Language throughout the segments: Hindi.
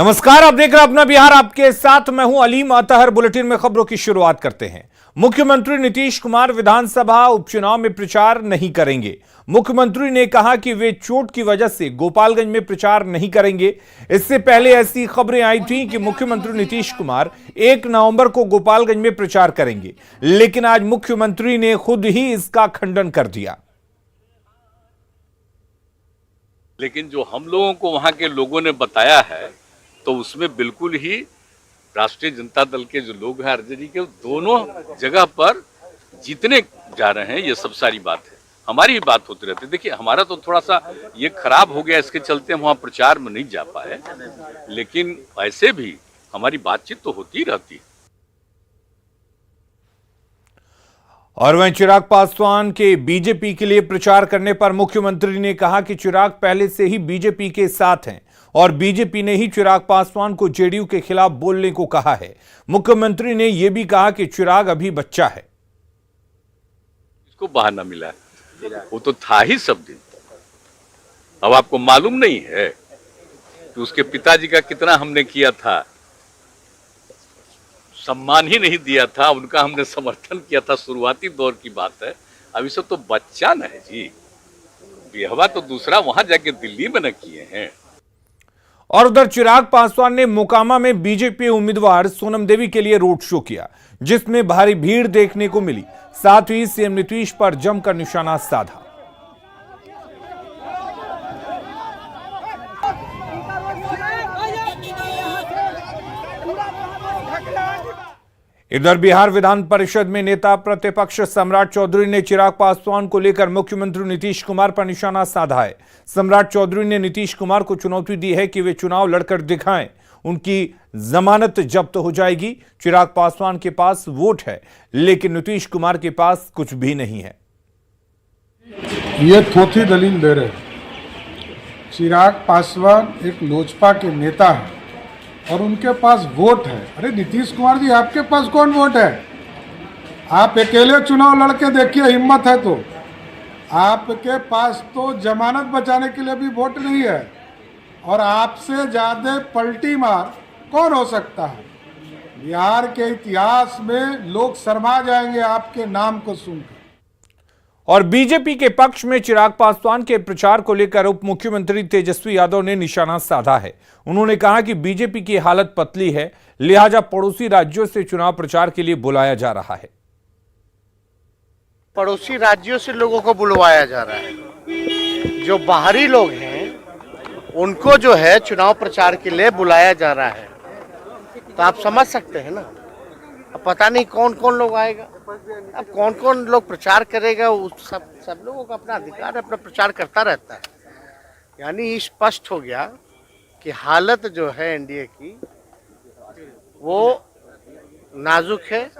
नमस्कार, आप देख रहे हैं अपना बिहार, आपके साथ मैं हूं अलीम अतहर। बुलेटिन में खबरों की शुरुआत करते हैं। मुख्यमंत्री नीतीश कुमार विधानसभा उपचुनाव में प्रचार नहीं करेंगे। मुख्यमंत्री ने कहा कि वे चोट की वजह से गोपालगंज में प्रचार नहीं करेंगे। इससे पहले ऐसी खबरें आई थीं कि मुख्यमंत्री नीतीश कुमार 1 नवंबर को गोपालगंज में प्रचार करेंगे, लेकिन आज मुख्यमंत्री ने खुद ही इसका खंडन कर दिया। लेकिन जो हम लोगों को वहां के लोगों ने बताया है तो उसमें बिल्कुल ही राष्ट्रीय जनता दल के जो लोग हैं आरजेडी के, दोनों जगह पर जीतने जा रहे हैं। ये सब सारी बात है, हमारी ही बात होती रहती है। देखिए, हमारा तो थोड़ा सा ये खराब हो गया, इसके चलते हम वहाँ प्रचार में नहीं जा पाए, लेकिन ऐसे भी हमारी बातचीत तो होती रहती है। और वहीं चिराग पासवान के बीजेपी के लिए प्रचार करने पर मुख्यमंत्री ने कहा कि चिराग पहले से ही बीजेपी के साथ हैं और बीजेपी ने ही चिराग पासवान को जेडीयू के खिलाफ बोलने को कहा है। मुख्यमंत्री ने यह भी कहा कि चिराग अभी बच्चा है। इसको बहाना मिला है, वो तो था ही सब दिन। अब आपको मालूम नहीं है कि उसके पिताजी का कितना हमने किया था, सम्मान ही नहीं दिया था, उनका हमने समर्थन किया था। शुरुआती दौर की बात है, अभी सब तो बच्चा न है जी। बेहवा तो दूसरा वहां जाके दिल्ली में न किए हैं। और उधर चिराग पासवान ने मोकामा में बीजेपी उम्मीदवार सोनम देवी के लिए रोड शो किया, जिसमें भारी भीड़ देखने को मिली। साथ ही सीएम नीतीश पर जमकर निशाना साधा। इधर बिहार विधान परिषद में नेता प्रतिपक्ष सम्राट चौधरी ने चिराग पासवान को लेकर मुख्यमंत्री नीतीश कुमार पर निशाना साधा है। सम्राट चौधरी ने नीतीश कुमार को चुनौती दी है कि वे चुनाव लड़कर दिखाएं, उनकी जमानत जब्त हो जाएगी। चिराग पासवान के पास वोट है, लेकिन नीतीश कुमार के पास कुछ भी नहीं है। ये थोथी दलील दे रहे। चिराग पासवान एक लोजपा के नेता है और उनके पास वोट है। अरे नीतीश कुमार जी, आपके पास कौन वोट है? आप अकेले चुनाव लड़के देखिए, हिम्मत है तो। आपके पास तो जमानत बचाने के लिए भी वोट नहीं है, और आपसे ज्यादा पलटी मार कौन हो सकता है? बिहार के इतिहास में लोग शर्मा जाएंगे आपके नाम को सुनकर। और बीजेपी के पक्ष में चिराग पासवान के प्रचार को लेकर उप मुख्यमंत्री तेजस्वी यादव ने निशाना साधा है। उन्होंने कहा कि बीजेपी की हालत पतली है, लिहाजा पड़ोसी राज्यों से चुनाव प्रचार के लिए बुलाया जा रहा है। पड़ोसी राज्यों से लोगों को बुलवाया जा रहा है। जो बाहरी लोग हैं उनको जो है चुनाव प्रचार के लिए बुलाया जा रहा है। तो आप समझ सकते हैं ना, अब पता नहीं कौन कौन लोग आएगा, अब कौन कौन लोग प्रचार करेगा। उस सब लोगों का अपना अधिकार है, अपना प्रचार करता रहता है। यानी स्पष्ट हो गया कि हालत जो है एनडीए की वो नाजुक है।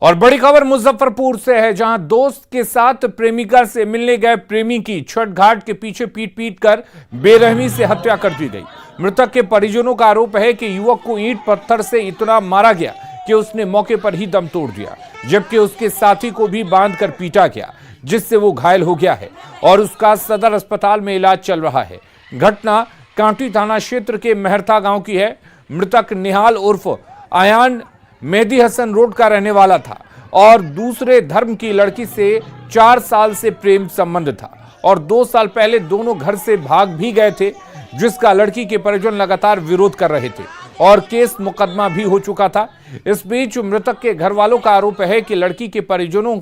और बड़ी खबर मुजफ्फरपुर से है, जहां दोस्त के साथ प्रेमिका से मिलने गए प्रेमी की छठ घाट के पीछे पीट पीट कर बेरहमी से हत्या कर दी गई। मृतक के परिजनों का आरोप है कि युवक को ईंट पत्थर से इतना मारा गया कि उसने मौके पर ही दम तोड़ दिया, जबकि उसके साथी को भी बांधकर पीटा गया, जिससे वो घायल हो गया है और उसका सदर अस्पताल में इलाज चल रहा है। घटना कांटी थाना क्षेत्र के मेहरथा गांव की है। मृतक निहाल उर्फ आयान मेहदी हसन रोड का रहने वाला था और दूसरे धर्म की लड़की से 4 साल से प्रेम संबंध था और 2 साल पहले दोनों घर से भाग भी गए थे, जिसका लड़की के परिजन लगातार विरोध कर रहे थे और केस मुकदमा भी हो चुका था। इस बीच मृतक के घर वालों का आरोप है कि लड़की के परिजनों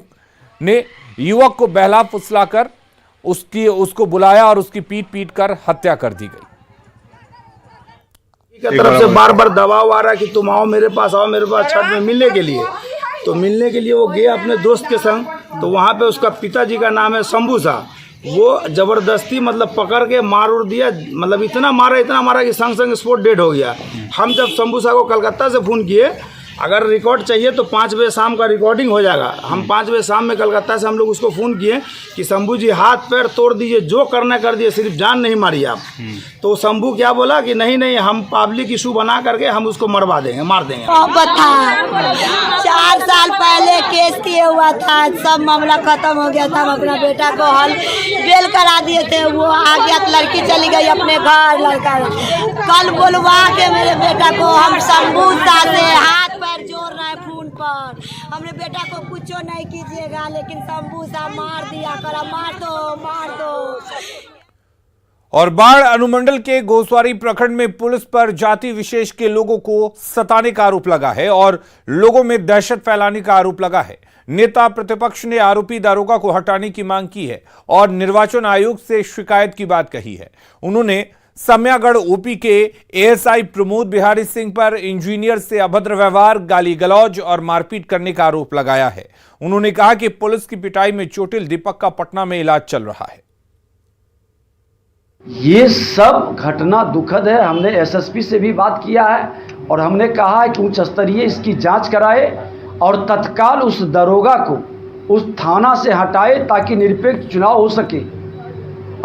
ने युवक को बहला फुसलाकर उसको बुलाया और उसकी पीट पीट कर हत्या कर दी गई। की तरफ से बार बार दबाव आ रहा है कि तुम आओ मेरे पास छठ में मिलने के लिए। तो मिलने के लिए वो गया अपने दोस्त के संग। तो वहाँ पे उसका पिताजी का नाम है शंभू साहब, वो जबरदस्ती मतलब पकड़ के मार उड़ दिया। मतलब इतना मारा कि संग संग स्पॉट डेड हो गया। हम जब शंभू साहब को कलकत्ता से फोन किए अगर रिकॉर्ड चाहिए तो 5 बजे शाम का रिकॉर्डिंग हो जाएगा। हम 5 बजे शाम में कलकत्ता से हम लोग उसको फ़ोन किए कि शंभू जी हाथ पैर तोड़ दीजिए, जो करना कर दिए, सिर्फ जान नहीं मारिए आप। तो शंभू क्या बोला कि नहीं हम पब्लिक इशू बना करके हम उसको मरवा देंगे, मार देंगे। 4 साल पहले केस किए हुआ था, सब मामला खत्म हो गया था। हम अपना बेटा को हल बेल करा दिए थे, वो आ गया तो लड़की चली गई अपने घर। लड़का कल बुलवा के मेरे बेटा को हम शंभू से हाथ पैर जोड़ रहे हैं फोन पर। हमने बेटा को कुछ नहीं कीजिएगा, लेकिन शंभू सा मार दिया, करा मार दो। और बाढ़ अनुमंडल के गोस्वारी प्रखंड में पुलिस पर जाति विशेष के लोगों को सताने का आरोप लगा है और लोगों में दहशत फैलाने का आरोप लगा है। नेता प्रतिपक्ष ने आरोपी दारोगा को हटाने की मांग की है और निर्वाचन आयोग से शिकायत की बात कही है। उन्होंने समयागढ़ ओपी के एएसआई प्रमोद बिहारी सिंह पर इंजीनियर से अभद्र व्यवहार, गाली गलौज और मारपीट करने का आरोप लगाया है। उन्होंने कहा कि पुलिस की पिटाई में चोटिल दीपक का पटना में इलाज चल रहा है। ये सब घटना दुखद है। हमने एसएसपी से भी बात किया है और हमने कहा है कि उच्च स्तरीय इसकी जांच कराए और तत्काल उस दरोगा को उस थाना से हटाए ताकि निरपेक्ष चुनाव हो सके।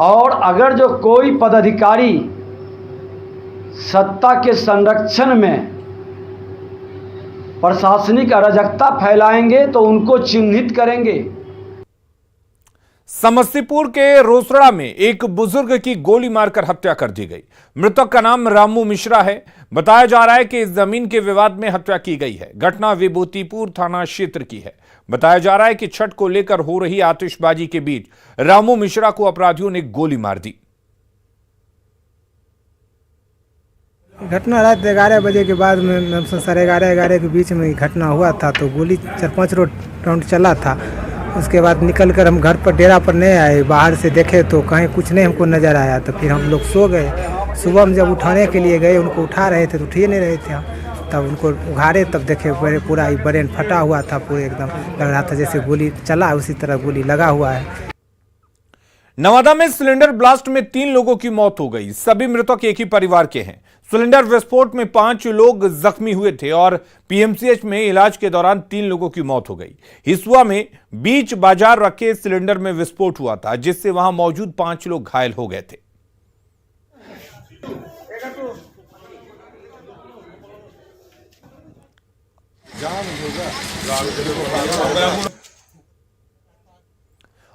और अगर जो कोई पदाधिकारी सत्ता के संरक्षण में प्रशासनिक अराजकता फैलाएंगे तो उनको चिन्हित करेंगे। समस्तीपुर के रोसड़ा में एक बुजुर्ग की गोली मारकर हत्या कर दी गई। मृतक का नाम रामू मिश्रा है। बताया जा रहा है कि इस जमीन के विवाद में हत्या की गई है। घटना विभूतिपुर थाना क्षेत्र की है। बताया जा रहा है कि छठ को लेकर हो रही आतिशबाजी के बीच रामू मिश्रा को अपराधियों ने गोली मार दी। घटना रात 11 बजे के बाद में 11:30 के बीच में घटना हुआ था। तो गोली 4-5 राउंड चला था। उसके बाद निकल कर हम घर पर डेरा पर नहीं आए, बाहर से देखे तो कहीं कुछ नहीं हमको नज़र आया। तो फिर हम लोग सो गए। सुबह हम जब उठाने के लिए गए, उनको उठा रहे थे तो उठिए नहीं रहे थे हम। तब उनको उघारे, तब देखे पूरा ब्रेन फटा हुआ था, पूरे एकदम लग रहा था जैसे गोली चला उसी तरह गोली लगा हुआ है। नवादा में सिलेंडर ब्लास्ट में 3 लोगों की मौत हो गई। सभी मृतक एक ही परिवार के हैं। सिलेंडर विस्फोट में 5 लोग जख्मी हुए थे और पीएमसीएच में इलाज के दौरान 3 लोगों की मौत हो गई। हिसुआ में बीच बाजार रखे सिलेंडर में विस्फोट हुआ था, जिससे वहां मौजूद 5 लोग घायल हो गए थे।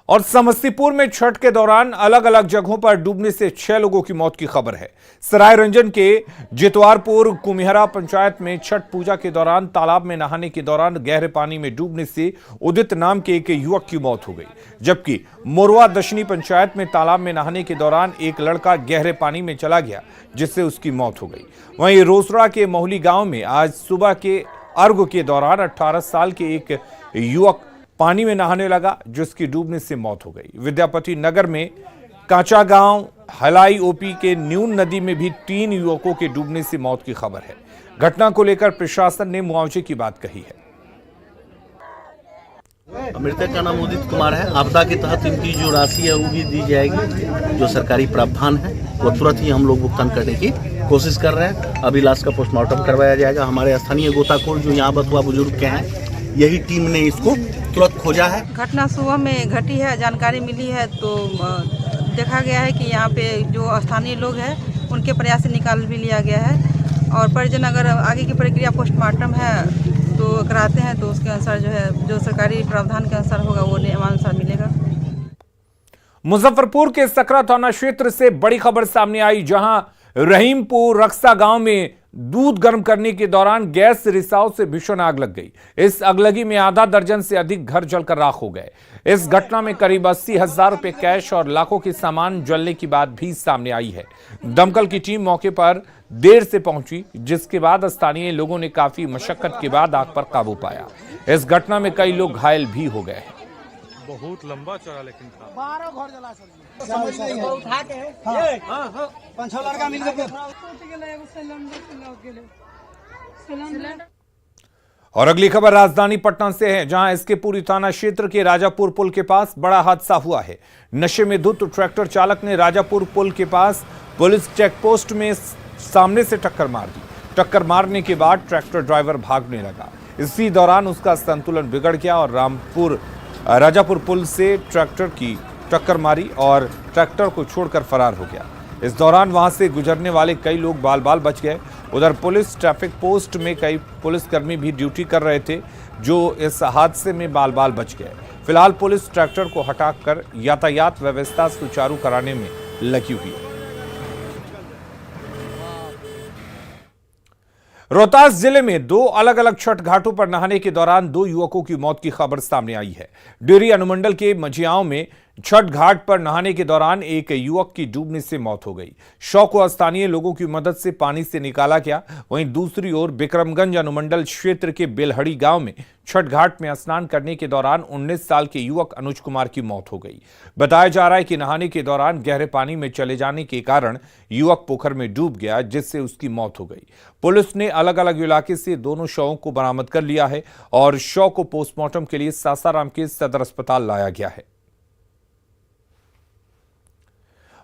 और समस्तीपुर में छठ के दौरान अलग अलग जगहों पर डूबने से 6 लोगों की मौत की खबर है। सरायरंजन के जितवारपुर कुमिहरा पंचायत में छठ पूजा के दौरान तालाब में नहाने के दौरान गहरे पानी में डूबने से उदित नाम के एक युवक की मौत हो गई। जबकि मोरवा दशनी पंचायत में तालाब में नहाने के दौरान एक लड़का गहरे पानी में चला गया, जिससे उसकी मौत हो गई। वहीं रोसड़ा के मोहली गांव में आज सुबह के अर्घ के दौरान 18 साल के एक युवक पानी में नहाने लगा, जिसकी डूबने से मौत हो गई। विद्यापति नगर में कांचा गांव हलाई ओपी के न्यून नदी में भी 3 युवकों के डूबने से मौत की खबर है। घटना को लेकर प्रशासन ने मुआवजे की बात कही है। मृतक का नाम उदित कुमार है। आपदा के तहत इनकी जो राशि है वो भी दी जाएगी। जो सरकारी प्रावधान है वो तुरंत ही हम लोग भुगतान करने की कोशिश कर रहे हैं। अभी लाश का पोस्टमार्टम करवाया जाएगा। हमारे स्थानीय गोताखोर जो यहाँ बथुआ बुजुर्ग के हैं, यही टीम ने इसको तुरंत खोजा है। घटना सुबह में घटी है, जानकारी मिली है तो देखा गया है कि यहाँ पे जो स्थानीय लोग हैं उनके प्रयास से निकाल भी लिया गया है। और परिजन अगर आगे की प्रक्रिया पोस्टमार्टम है तो कराते हैं तो उसके अनुसार जो है जो सरकारी प्रावधान के अनुसार होगा वो नियमानुसार मिलेगा। मुजफ्फरपुर के सकरा थाना क्षेत्र से बड़ी खबर सामने आई, जहां रहीमपुर रक्सा गांव में दूध गर्म करने के दौरान गैस रिसाव से भीषण आग लग गई। इस अगलगी में आधा दर्जन से अधिक घर जलकर राख हो गए। इस घटना में करीब 80,000 रुपए कैश और लाखों के सामान जलने की बात भी सामने आई है। दमकल की टीम मौके पर देर से पहुंची, जिसके बाद स्थानीय लोगों ने काफी मशक्कत के बाद आग पर काबू पाया। इस घटना में कई लोग घायल भी हो गए हैं। बहुत लंबा चौड़ा लेकिन था। 12 घर जला उठा के हां 5-6 लड़का मिल के और अगली खबर राजधानी पटना से है, जहां इसके पूरी थाना क्षेत्र के राजापुर पुल के पास बड़ा हादसा हुआ है। नशे में धुत ट्रैक्टर चालक ने राजापुर पुल के पास पुलिस चेक पोस्ट में सामने से टक्कर मार दी। टक्कर मारने के बाद ट्रैक्टर ड्राइवर भागने लगा। इसी दौरान उसका संतुलन बिगड़ गया और राजापुर पुल से ट्रैक्टर की टक्कर मारी और ट्रैक्टर को छोड़कर फरार हो गया। इस दौरान वहां से गुजरने वाले कई लोग बाल बाल बच गए। उधर पुलिस ट्रैफिक पोस्ट में कई पुलिसकर्मी भी ड्यूटी कर रहे थे जो इस हादसे में बाल बाल बच गए। फिलहाल पुलिस ट्रैक्टर को हटाकर यातायात व्यवस्था सुचारू कराने में लगी हुई है। रोहतास जिले में 2 अलग अलग छठ घाटों पर नहाने के दौरान 2 युवकों की मौत की खबर सामने आई है। डेरी अनुमंडल के मझियाओं में छठ घाट पर नहाने के दौरान एक युवक की डूबने से मौत हो गई। शव को स्थानीय लोगों की मदद से पानी से निकाला गया। वहीं दूसरी ओर बिक्रमगंज अनुमंडल क्षेत्र के बेलहड़ी गांव में छठ घाट में स्नान करने के दौरान 19 साल के युवक अनुज कुमार की मौत हो गई। बताया जा रहा है कि नहाने के दौरान गहरे पानी में चले जाने के कारण युवक पोखर में डूब गया, जिससे उसकी मौत हो गई। पुलिस ने अलग अलग इलाके से दोनों शवों को बरामद कर लिया है और शव को पोस्टमार्टम के लिए सासाराम के सदर अस्पताल लाया गया है।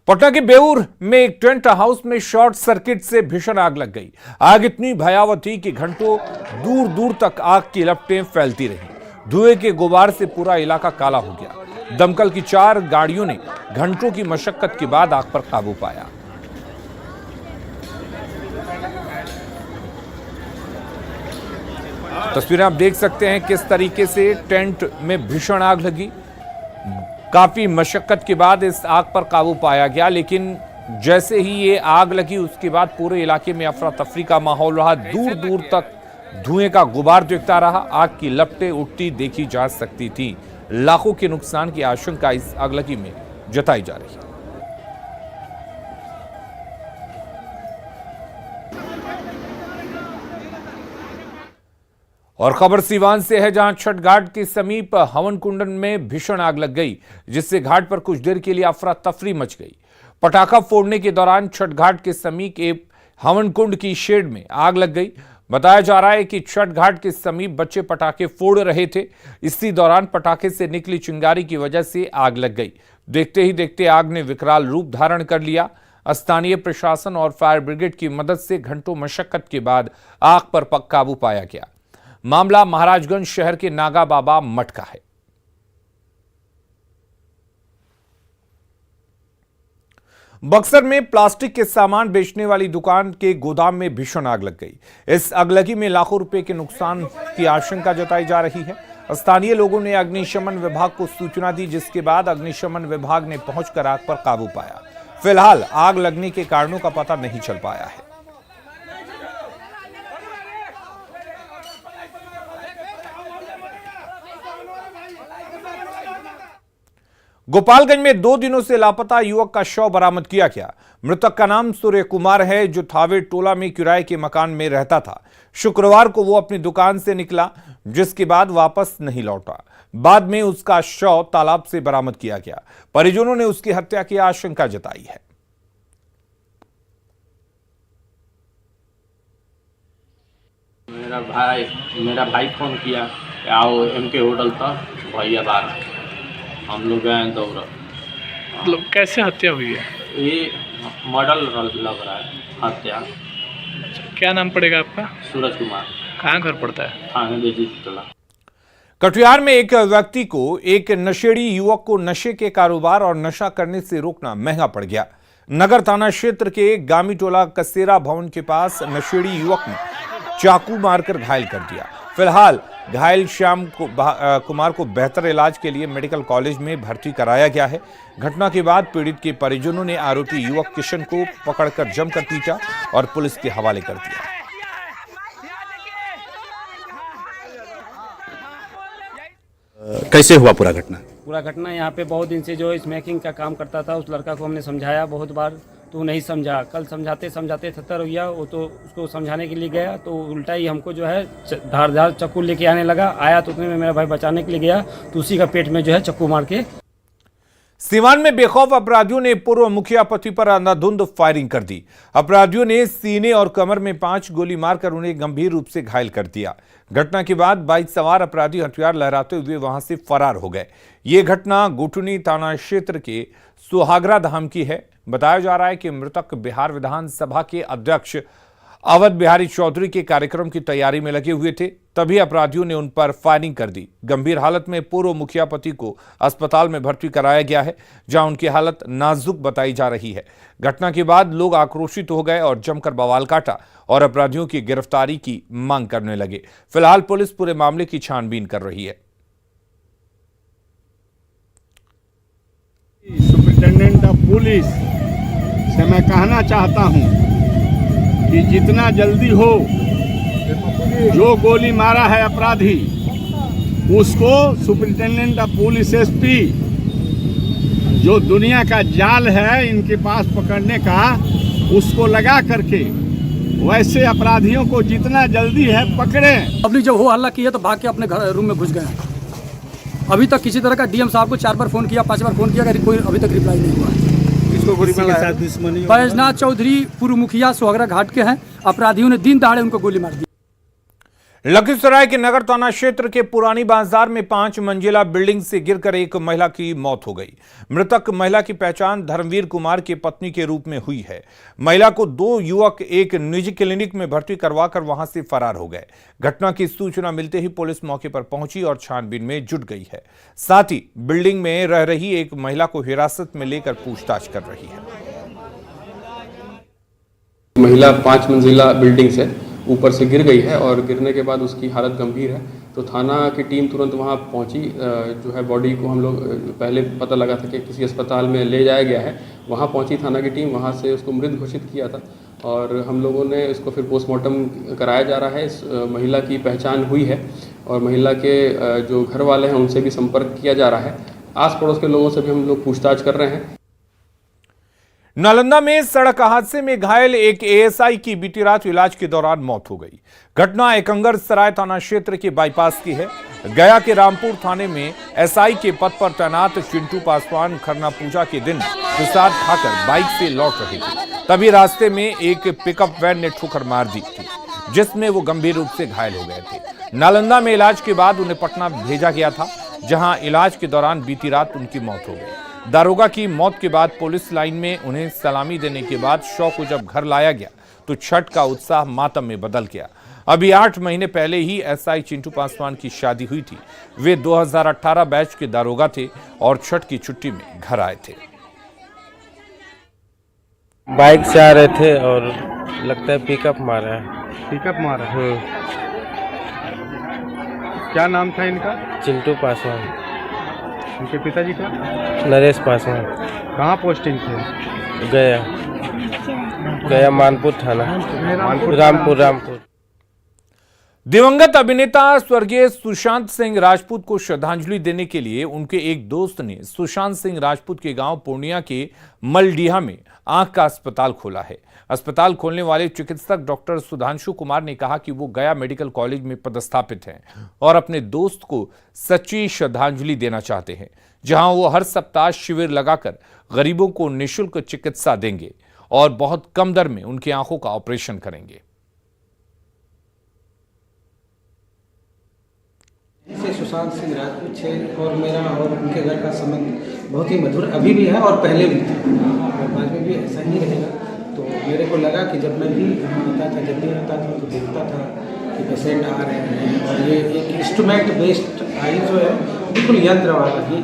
पटना के बेऊर में एक टेंट हाउस में शॉर्ट सर्किट से भीषण आग लग गई। आग इतनी भयावह थी कि घंटों दूर दूर तक आग की लपटें फैलती रहीं। धुएं के गुबार से पूरा इलाका काला हो गया। दमकल की 4 गाड़ियों ने घंटों की मशक्कत के बाद आग पर काबू पाया। तस्वीरें आप देख सकते हैं किस तरीके से टेंट में भीषण आग लगी। काफी मशक्कत के बाद इस आग पर काबू पाया गया, लेकिन जैसे ही ये आग लगी उसके बाद पूरे इलाके में अफरा तफरी का माहौल रहा। दूर दूर तक धुएं का गुबार दिखता रहा। आग की लपटें उठती देखी जा सकती थी। लाखों के नुकसान की आशंका इस आगलगी में जताई जा रही है। और खबर सीवान से है, जहां छठ घाट के समीप हवन कुंडन में भीषण आग लग गई, जिससे घाट पर कुछ देर के लिए अफरा तफरी मच गई। पटाखा फोड़ने के दौरान छठ घाट के समीप एक हवन कुंड की शेड में आग लग गई। बताया जा रहा है कि छठ घाट के समीप बच्चे पटाखे फोड़ रहे थे। इसी दौरान पटाखे से निकली चिंगारी की वजह से आग लग गई। देखते ही देखते आग ने विकराल रूप धारण कर लिया। स्थानीय प्रशासन और फायर ब्रिगेड की मदद से घंटों मशक्कत के बाद आग पर काबू पाया गया। मामला महाराजगंज शहर के नागा बाबा मठ का है। बक्सर में प्लास्टिक के सामान बेचने वाली दुकान के गोदाम में भीषण आग लग गई। इस अगलगी में लाखों रुपए के नुकसान की आशंका जताई जा रही है। स्थानीय लोगों ने अग्निशमन विभाग को सूचना दी, जिसके बाद अग्निशमन विभाग ने पहुंचकर आग पर काबू पाया। फिलहाल आग लगने के कारणों का पता नहीं चल पाया है। गोपालगंज में 2 दिनों से लापता युवक का शव बरामद किया गया। मृतक का नाम सूर्य कुमार है, जो थावे टोला में किराए के मकान में रहता था। शुक्रवार को वो अपनी दुकान से निकला, जिसके बाद वापस नहीं लौटा। बाद में उसका शव तालाब से बरामद किया गया। परिजनों ने उसकी हत्या की आशंका जताई है। मेरा भाई फोन किया, आओ MK होटल था भैया बार, हम लोग गए दौड़। मतलब कैसे हत्या हुई है? ये मॉडल लग रहा है हत्या। क्या नाम पड़ेगा आपका? सूरज कुमार। कहाँ घर पड़ता है? थाने बेजीतला। कटिहार में एक व्यक्ति को एक नशेड़ी युवक को नशे के कारोबार और नशा करने से रोकना महंगा पड़ गया। नगर थाना क्षेत्र के गामीटोला कसेरा भवन के पास नशेड़ी युवक ने चाकू मारकर घायल कर दिया। फिलहाल घायल श्याम कुमार को बेहतर इलाज के लिए मेडिकल कॉलेज में भर्ती कराया गया है। घटना के बाद पीड़ित के परिजनों ने आरोपी युवक किशन को पकड़कर जमकर पीटा और पुलिस के हवाले कर दिया। कैसे हुआ पूरा घटना? पूरा घटना यहाँ पे बहुत दिन से जो स्मैकिंग का काम करता था, उस लड़का को हमने समझाया बहुत बार, तो नहीं समझा। कल समझाते समझाते 70 हो गया। वो तो उसको समझाने के लिए गया तो उल्टा ही हमको जो है धारदार चाकू लेके आने लगा। आया तो उतने में मेरा भाई बचाने के लिए गया तो उसी का पेट में जो है चाकू मार के। सीवान में बेखौफ अपराधियों ने पूर्व मुखिया पति पर अंधाधुंध फायरिंग कर दी। अपराधियों ने सीने और कमर में 5 गोली मारकर उन्हें गंभीर रूप से घायल कर दिया। घटना के बाद बाइक सवार अपराधी हथियार लहराते हुए वहां से फरार हो गए। ये घटना गुटनी थाना क्षेत्र के सुहागरा धाम की है। बताया जा रहा है कि मृतक बिहार विधानसभा के अध्यक्ष अवध बिहारी चौधरी के कार्यक्रम की तैयारी में लगे हुए थे, तभी अपराधियों ने उन पर फायरिंग कर दी। गंभीर हालत में पूर्व मुखिया पति को अस्पताल में भर्ती कराया गया है, जहां उनकी हालत नाजुक बताई जा रही है। घटना के बाद लोग आक्रोशित हो गए और जमकर बवाल काटा और अपराधियों की गिरफ्तारी की मांग करने लगे। फिलहाल पुलिस पूरे मामले की छानबीन कर रही है। सुपरिटेंडेंट ऑफ पुलिस से मैं कहना चाहता हूं कि जितना जल्दी हो जो गोली मारा है अपराधी उसको सुपरिटेंडेंट ऑफ पुलिस एसपी जो दुनिया का जाल है इनके पास पकड़ने का उसको लगा करके वैसे अपराधियों को जितना जल्दी है पकड़े। पब्लिक जब हो हल्ला किया तो भाग के अपने घर रूम में घुस गए। अभी तक किसी तरह का डीएम साहब को 4 बार फोन किया, 5 बार फोन किया, कोई अभी तक रिप्लाई नहीं हुआ है। इसको गोली मारा है। बैजनाथ चौधरी पूर्व मुखिया सोहगरा घाट के हैं। अपराधियों ने दिन दहाड़े उनको गोली मार दी। लखीसराय के नगर थाना क्षेत्र के पुरानी बाजार में 5 मंजिला बिल्डिंग से गिरकर एक महिला की मौत हो गई। मृतक महिला की पहचान धर्मवीर कुमार की पत्नी के रूप में हुई है। महिला को 2 युवक एक निजी क्लिनिक में भर्ती करवाकर वहां से फरार हो गए। घटना की सूचना मिलते ही पुलिस मौके पर पहुंची और छानबीन में जुट गई है। साथ ही बिल्डिंग में रह रही एक महिला को हिरासत में लेकर पूछताछ कर रही है। महिला 5 मंजिला बिल्डिंग से ऊपर से गिर गई है और गिरने के बाद उसकी हालत गंभीर है। तो थाना की टीम तुरंत वहां पहुंची। जो है बॉडी को हम लोग पहले पता लगा था कि किसी अस्पताल में ले जाया गया है। वहां पहुंची थाना की टीम, वहां से उसको मृत घोषित किया था और हम लोगों ने इसको फिर पोस्टमार्टम कराया जा रहा है। इस महिला की पहचान हुई है और महिला के जो घर वाले हैं उनसे भी संपर्क किया जा रहा है। आस पड़ोस के लोगों से भी हम लोग पूछताछ कर रहे हैं। नालंदा में सड़क हादसे में घायल एक एएसआई की बीती रात इलाज के दौरान मौत हो गई। घटना एकंगर सराय थाना क्षेत्र के बाईपास की है। गया के रामपुर थाने में एसआई के पद पर तैनात चिंटू पासवान खरना पूजा के दिन प्रसाद खाकर बाइक से लौट रहे थे, तभी रास्ते में एक पिकअप वैन ने ठोकर मार दी थी, जिसमें वो गंभीर रूप से घायल हो गए थे। नालंदा में इलाज के बाद उन्हें पटना भेजा गया था, जहां इलाज के दौरान बीती रात उनकी मौत हो गई। दारोगा की मौत के बाद पुलिस लाइन में उन्हें सलामी देने के बाद शव को जब घर लाया गया तो छठ का उत्साह मातम में बदल गया। अभी 8 महीने पहले ही एसआई चिंटू पासवान की शादी हुई थी। वे 2018 बैच के दारोगा थे और छठ की छुट्टी में घर आए थे। बाइक से आ रहे थे और लगता है पिकअप मारा है। पिकअप मारा है। क्या नाम था इनका? चिंटू पासवान। उनके पिताजी का? नरेश पासवान। कहाँ पोस्टिंग थे? गया मानपुर थाना, रामपुर। दिवंगत अभिनेता स्वर्गीय सुशांत सिंह राजपूत को श्रद्धांजलि देने के लिए उनके एक दोस्त ने सुशांत सिंह राजपूत के गांव पूर्णिया के मलडीहा में आंख का अस्पताल खोला है। अस्पताल खोलने वाले चिकित्सक डॉक्टर सुधांशु कुमार ने कहा कि वो गया मेडिकल कॉलेज में पदस्थापित हैं और अपने दोस्त को सच्ची श्रद्धांजलि देना चाहते हैं, जहां वो हर सप्ताह शिविर लगाकर गरीबों को निःशुल्क चिकित्सा देंगे और बहुत कम दर में उनकी आंखों का ऑपरेशन करेंगे। सुशांत सिंह राजपूत थे और मेरा और उनके घर का संबंध बहुत ही मधुर अभी भी है और पहले भी था और बाद में भी ऐसा ही रहेगा। तो मेरे को लगा कि जब मैं भी आता था, जब भी आता था तो देखता था कि पेशेंट आ रहे हैं और ये एक इंस्ट्रूमेंट बेस्ड आई जो है बिल्कुल यंत्र वाला ही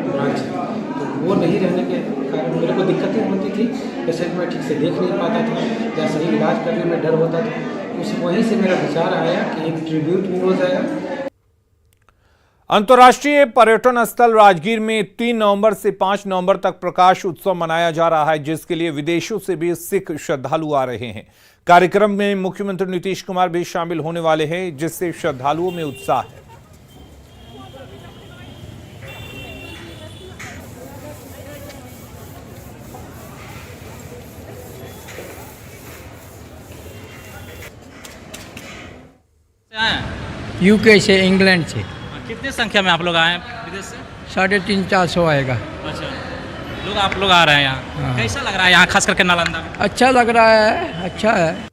ब्रांच है, तो वो नहीं रहने के कारण मेरे को दिक्कतें होती थी। पेशेंट में ठीक से देख नहीं पाता था या सही इलाज करने में डर होता था। उस वहीं से मेरा विचार आया कि एक ट्रिब्यूट भी हो जाएगा। अंतर्राष्ट्रीय पर्यटन स्थल राजगीर में 3 नवंबर से 5 नवंबर तक प्रकाश उत्सव मनाया जा रहा है, जिसके लिए विदेशों से भी सिख श्रद्धालु आ रहे हैं। कार्यक्रम में मुख्यमंत्री नीतीश कुमार भी शामिल होने वाले हैं, जिससे श्रद्धालुओं में उत्साह है। यूके से, इंग्लैंड से। कितनी संख्या में आप लोग आए हैं विदेश से? 350-400 आएगा। अच्छा, आप लोग आ रहे हैं यहाँ। हाँ। कैसा लग रहा है यहाँ, खास करके नालंदा में? अच्छा लग रहा है, अच्छा है।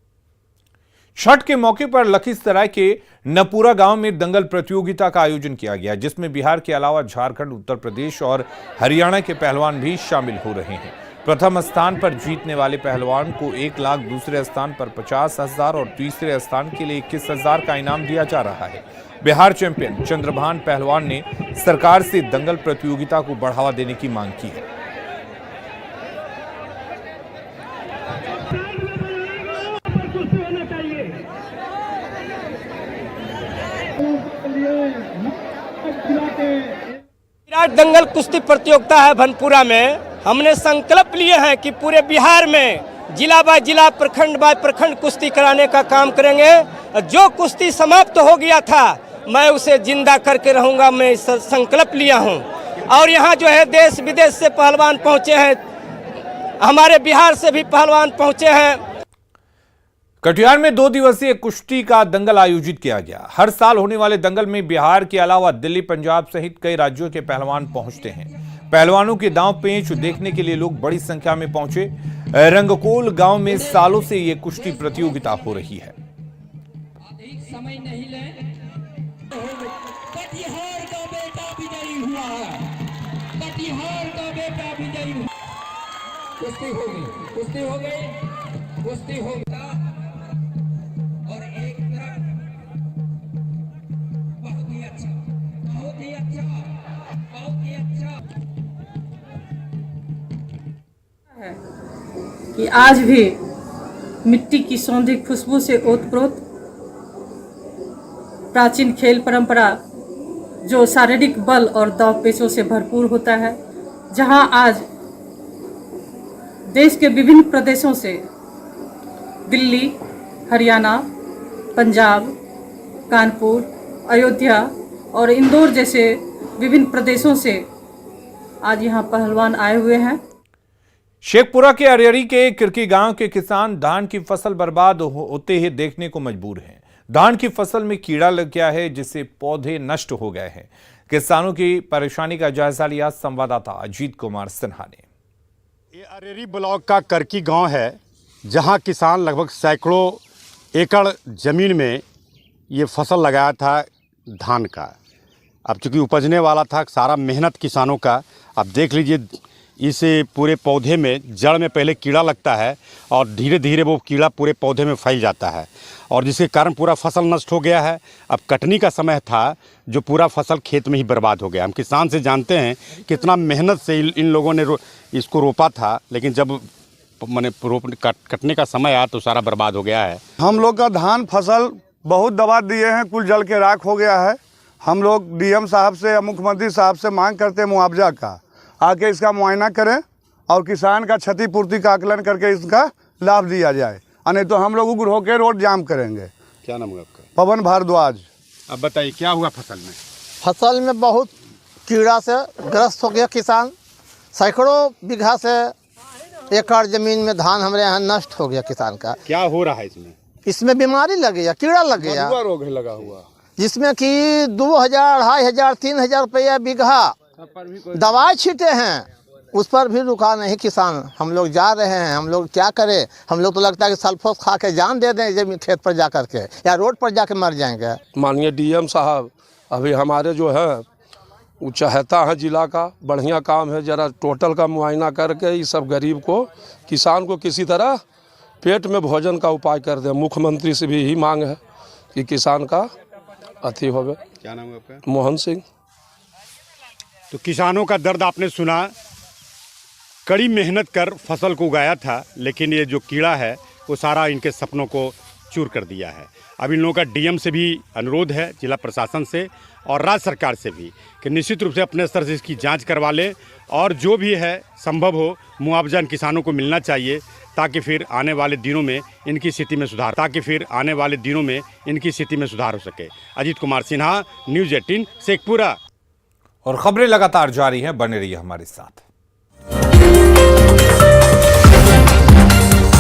छठ के मौके पर लखीसराय के नपुरा गांव में दंगल प्रतियोगिता का आयोजन किया गया, जिसमें बिहार के अलावा झारखंड, उत्तर प्रदेश और हरियाणा के पहलवान भी शामिल हो रहे हैं। प्रथम स्थान पर जीतने वाले पहलवान को 1 लाख, दूसरे स्थान पर 50,000 और तीसरे स्थान के लिए 21,000 का इनाम दिया जा रहा है। बिहार चैंपियन चंद्रभान पहलवान ने सरकार से दंगल प्रतियोगिता को बढ़ावा देने की मांग की है। विराट दंगल कुश्ती प्रतियोगिता है भनपुरा में। हमने संकल्प लिए हैं कि पूरे बिहार में जिला बाय जिला, प्रखंड बाय प्रखंड कुश्ती कराने का काम करेंगे। जो कुश्ती समाप्त हो गया था मैं उसे जिंदा करके रहूंगा, मैं संकल्प लिया हूं। और यहाँ जो है देश विदेश से पहलवान पहुंचे हैं, हमारे बिहार से भी पहलवान पहुंचे हैं। कटिहार में 2 दिवसीय कुश्ती का दंगल आयोजित किया गया। हर साल होने वाले दंगल में बिहार के अलावा दिल्ली, पंजाब सहित कई राज्यों के पहलवान पहुंचते हैं। पहलवानों के दांव पेंच देखने के लिए लोग बड़ी संख्या में पहुंचे। रंगकोल गांव में सालों से ये कुश्ती प्रतियोगिता हो रही है। कटिहार का बेटा विजयी हुआ है, कटिहार का बेटा विजयी हुआ। कुश्ती हो गई, कुश्ती हो गई, कुश्ती हो गई। और एक तरफ बहुत ही अच्छा, बहुत ही अच्छा, बहुत ही अच्छा है कि आज भी मिट्टी की सौंधी खुशबू से ओतप्रोत प्राचीन खेल परंपरा जो शारीरिक बल और दांव पेचों से भरपूर होता है, जहां आज देश के विभिन्न प्रदेशों से दिल्ली, हरियाणा, पंजाब, कानपुर, अयोध्या और इंदौर जैसे विभिन्न प्रदेशों से आज यहां पहलवान आए हुए हैं। शेखपुरा के अरियरी के किरकी गांव के किसान धान की फसल बर्बाद होते ही देखने को मजबूर हैं। धान की फसल में कीड़ा लग गया है, जिससे पौधे नष्ट हो गए हैं। किसानों की परेशानी का जायजा लिया संवाददाता अजीत कुमार सिन्हा ने। ये अरेरी ब्लॉक का करकी गांव है, जहां किसान लगभग सैकड़ों एकड़ ज़मीन में ये फसल लगाया था धान का। अब चूँकि उपजने वाला था, सारा मेहनत किसानों का। अब देख लीजिए, इस पूरे पौधे में जड़ में पहले कीड़ा लगता है और धीरे धीरे वो कीड़ा पूरे पौधे में फैल जाता है, और जिसके कारण पूरा फसल नष्ट हो गया है। अब कटनी का समय था, जो पूरा फसल खेत में ही बर्बाद हो गया। हम किसान से जानते हैं कितना मेहनत से इन लोगों ने इसको रोपा था, लेकिन जब मैंने कटने का समय आया तो सारा बर्बाद हो गया है। हम लोग का धान फसल बहुत दबा दिए हैं, कुल जल के राख हो गया है। हम लोग डीएम साहब से या मुख्यमंत्री साहब से मांग करते हैं मुआवजा का, आके इसका मुआयना करें और किसान का क्षतिपूर्ति का आकलन करके इसका लाभ दिया जाए, नहीं तो हम लोग उग्र होकर रोड जाम करेंगे। क्या नाम है आपका? पवन भारद्वाज। अब बताइए क्या हुआ फसल में? फसल में बहुत कीड़ा से ग्रस्त हो गया किसान। सैकड़ों बीघा से एकड़ जमीन में धान हमारे यहाँ नष्ट हो गया किसान का। क्या हो रहा है इसमें? इसमें बीमारी लग गया, कीड़ा लग गया, मधुआ रोग है लगा हुआ, जिसमें कि 2,000, 2,500, 3,000 रुपया बीघा दवाई छीटे हैं, उस पर भी रुका नहीं किसान। हम लोग जा रहे हैं, हम लोग क्या करें? हम लोग तो लगता है कि सल्फोस खा के जान दे दें जमीन खेत पर जा कर के, या रोड पर जाके मर जाएंगे। माननीय डीएम साहब अभी हमारे जो है वो चाहता है जिला का बढ़िया काम है, जरा टोटल का मुआयना करके इस सब गरीब को, किसान को किसी तरह पेट में भोजन का उपाय कर दें। मुख्यमंत्री से भी यही मांग है कि किसान का अति होवे। क्या नाम है आपका? मोहन सिंह। तो किसानों का दर्द आपने सुना। कड़ी मेहनत कर फसल को उगाया था, लेकिन ये जो कीड़ा है वो सारा इनके सपनों को चूर कर दिया है। अब इन लोगों का डीएम से भी अनुरोध है, जिला प्रशासन से और राज्य सरकार से भी, कि निश्चित रूप से अपने स्तर से इसकी जांच करवा ले, और जो भी है संभव हो मुआवजा इन किसानों को मिलना चाहिए, ताकि फिर आने वाले दिनों में इनकी स्थिति में सुधार हो सके। अजीत कुमार सिन्हा, न्यूज़ 18 शेखपुरा। और खबरें लगातार जारी हैं, बने रहिए हमारे साथ।